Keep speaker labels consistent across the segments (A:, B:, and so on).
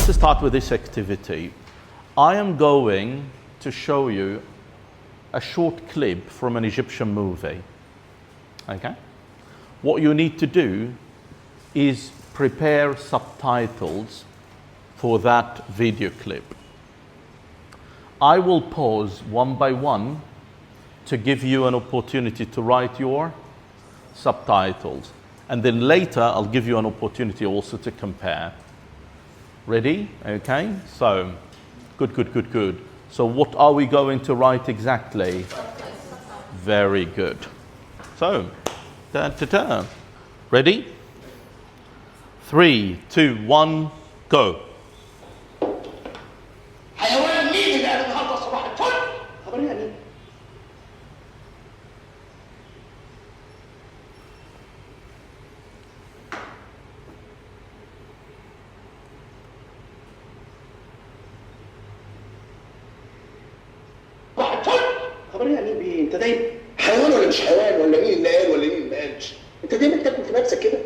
A: let's start with this activity. I am going to show you a short clip from an Egyptian movie. Okay? What you need to do is prepare subtitles for that video clip. I will pause one by one to give you an opportunity to write your subtitles. And then later, I'll give you an opportunity also to compare. Ready? Okay? So, good. So what are we going to write exactly? Very good. So, Ready? 3, 2, 1, go.
B: حيوان مين اللي قال النهارده صباح الفل؟ خبرينا مين؟ صباح الفل؟ خبرينا مين بيه؟ انت دايما حيوان ولا مش حيوان ولا مين اللي قال ولا مين اللي ما قالش؟ انت دايما تاكل في نفسك كده؟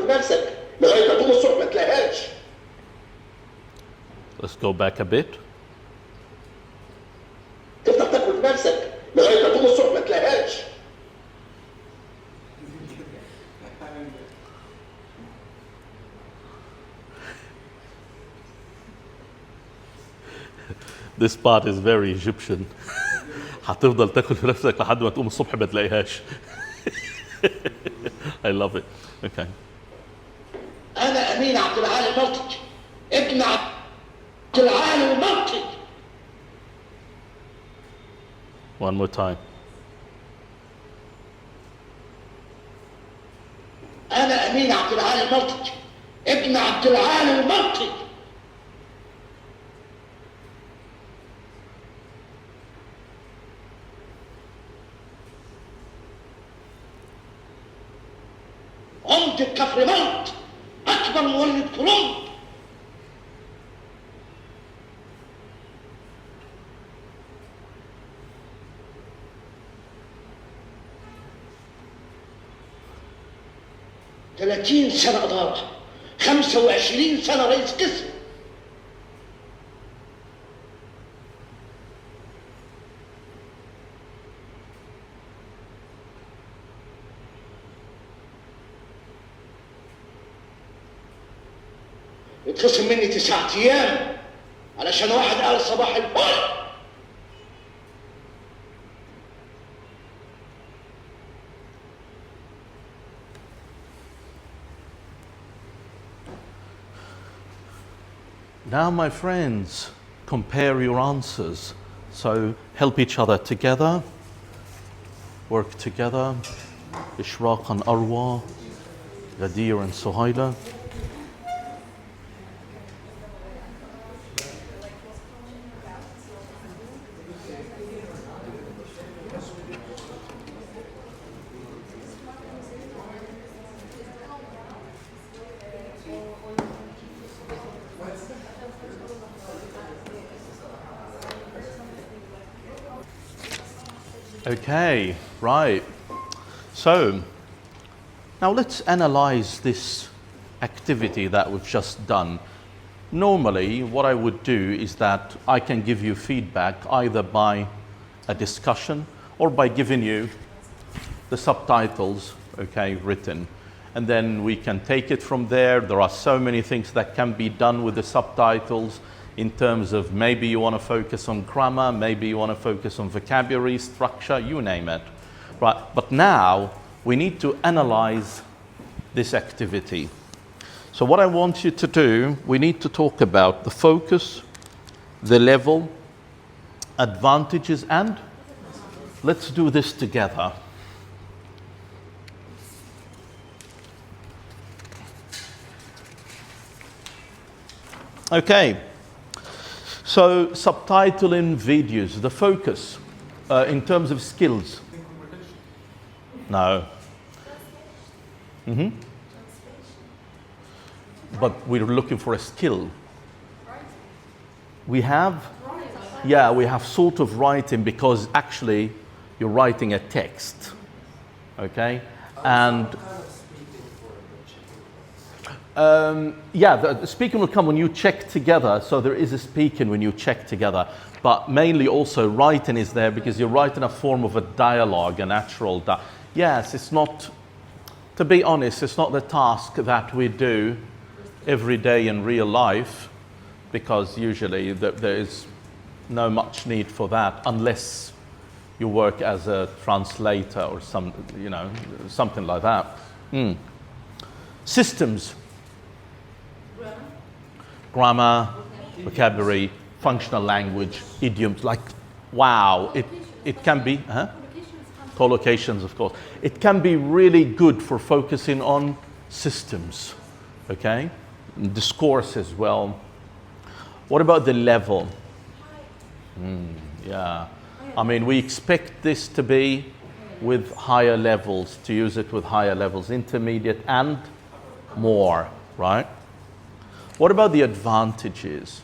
B: نفسك لغايه ما تقوم الصبح ما تلاقيهاش.
A: Let's go back a bit.
B: تفضل تاكل في نفسك لغايه ما تقوم الصبح ما تلاقيهاش.
A: This part is very Egyptian. هتفضل تاكل في نفسك لحد ما تقوم الصبح ما تلاقيهاش. I love it. Okay.
B: أنا أمين عبد العالي الملطج ابن عبد العالي الملطج.
A: One more time.
B: أنا أمين عبد العالي الملطج ابن عبد العالي الملطج. عمدة كفر موت أكبر مولد كرنب. ثلاثين سنة إدارة 25 سنة رئيس قسم. اتخصم مني 9 أيام علشان واحد قال صباح الفل.
A: Now, my friends, compare your answers. So help each other together, work together. إشراق and Arwa, Ghadir and Suhaila. Okay, right. So now let's analyze this activity that we've just done. Normally, what I would do is that I can give you feedback either by a discussion or by giving you the subtitles, okay, written. And then we can take it from there. There are so many things that can be done with the subtitles in terms of maybe you want to focus on grammar, maybe you want to focus on vocabulary, structure, you name it. Right, but now we need to analyze this activity. So what I want you to do, we need to talk about the focus, the level, advantages, and let's do this together. Okay. So, subtitling videos, the focus in terms of skills. No. but we're looking for a skill. We have, yeah, we have sort of writing because actually you're writing a text, okay? And yeah, the speaking will come when you check together, so there is a speaking when you check together, but mainly also writing is there because you're writing a form of a dialogue, a natural yes, it's not, to be honest, it's not the task that we do every day in real life, because usually there is no much need for that unless you work as a translator or some, you know, something like that. Systems. Grammar, vocabulary, functional language, idioms, like, wow, it can be, collocations, of course. It can be really good for focusing on systems, okay? Discourse as well. What about the level? Yeah, I mean, we expect this to be with higher levels, to use it with higher levels, intermediate and more, right? What about the advantages?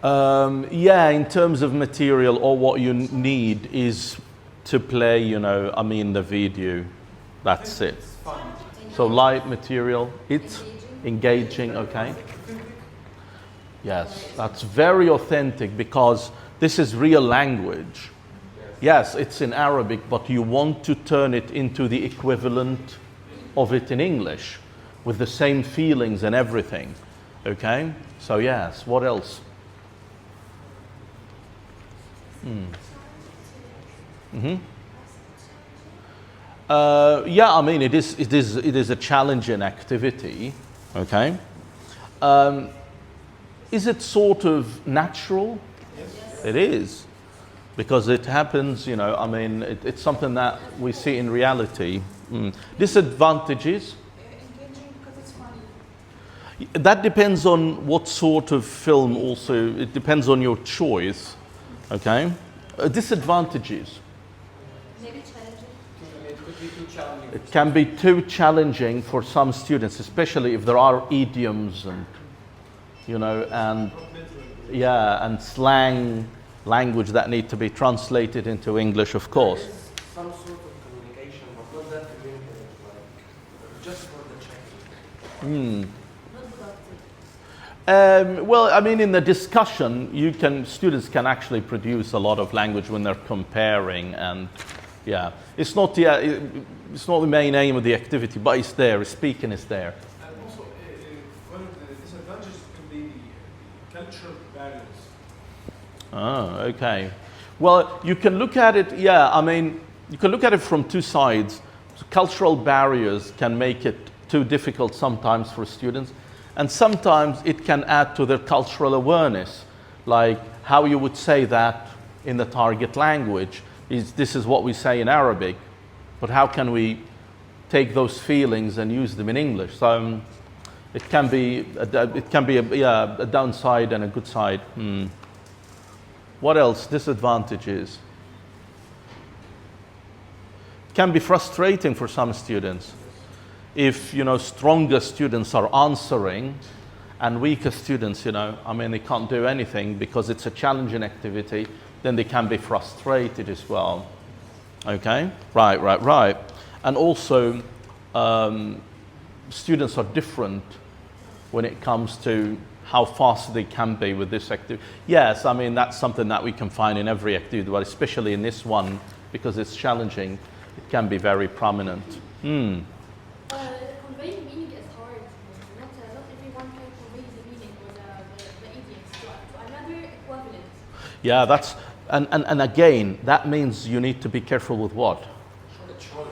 A: Yeah, in terms of material, or what you need is to play, you know, I mean, the video, that's it. So light material, it's engaging, okay? Yes, that's very authentic because this is real language. Yes, it's in Arabic, but you want to turn it into the equivalent of it in English with the same feelings and everything, okay? So yes, what else? Yeah, I mean, it is a challenging activity, okay? Is it sort of natural? Yes. It is, because it happens, you know, I mean, it's something that we see in reality. Disadvantages?
C: Engaging because it's funny.
A: That depends on what sort of film also, it depends on your choice, okay? Disadvantages?
C: Maybe challenging.
D: It could be too challenging.
A: It can be too challenging for some students, especially if there are idioms and, you know, and yeah, and slang language that need to be translated into English, of course.
D: There is some sort of communication, but not that communicative, like just for the checking.
A: Well, I mean, in the discussion, students can actually produce a lot of language when they're comparing, and yeah, it's not the main aim of the activity, but it's there. Speaking is there.
E: And also, one of the disadvantages can be the cultural barriers.
A: Oh, okay. Well, you can look at it, yeah, I mean, you can look at it from two sides. So cultural barriers can make it too difficult sometimes for students, and sometimes it can add to their cultural awareness, like how you would say that in the target language. This is what we say in Arabic, but how can we take those feelings and use them in English? So it can be a downside and a good side. What else? Disadvantages. It can be frustrating for some students. If, you know, stronger students are answering and weaker students, you know, I mean, they can't do anything because it's a challenging activity, then they can be frustrated as well. Okay? Right. And also, students are different when it comes to how fast they can be with this activity. Yes, I mean, that's something that we can find in every activity, but especially in this one, because it's challenging, it can be very prominent.
C: Conveying meaning is hard. Not everyone can convey the meaning or the idioms to another equivalent.
A: Yeah, that's, and again, that means you need to be careful with what?
D: The choice.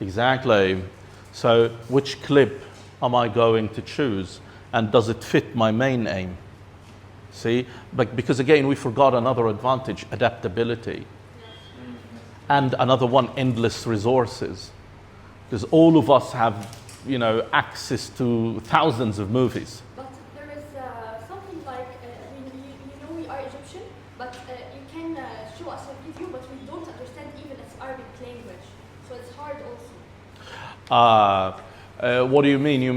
A: Exactly. So which clip am I going to choose? And does it fit my main aim? See? But because again, we forgot another advantage, adaptability. And another one, endless resources. Because all of us have, you know, access to thousands of movies.
C: But there is something like, you know, we are Egyptian, but you can show us a video, but we don't understand even its Arabic language. So it's hard also.
A: What do you mean? You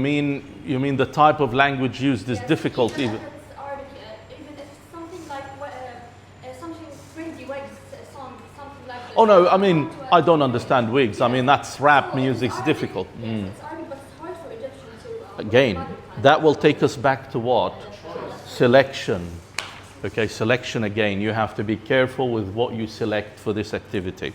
A: mean the type of language used is
C: Yes,
A: difficult
C: even
A: even?
C: if it's Arabic, even if it's something like something Freddy Wags song, something like this.
A: Oh no, I mean,
C: How to
A: I don't understand wigs. I mean, that's rap
C: So
A: music's
C: it's
A: difficult.
C: Arabic, yes, it's Arabic, but it's hard for Egyptian to
A: Again,
C: mother tongue.
A: that will take us back to what? Selection. Okay, selection again. You have to be careful with what you select for this activity.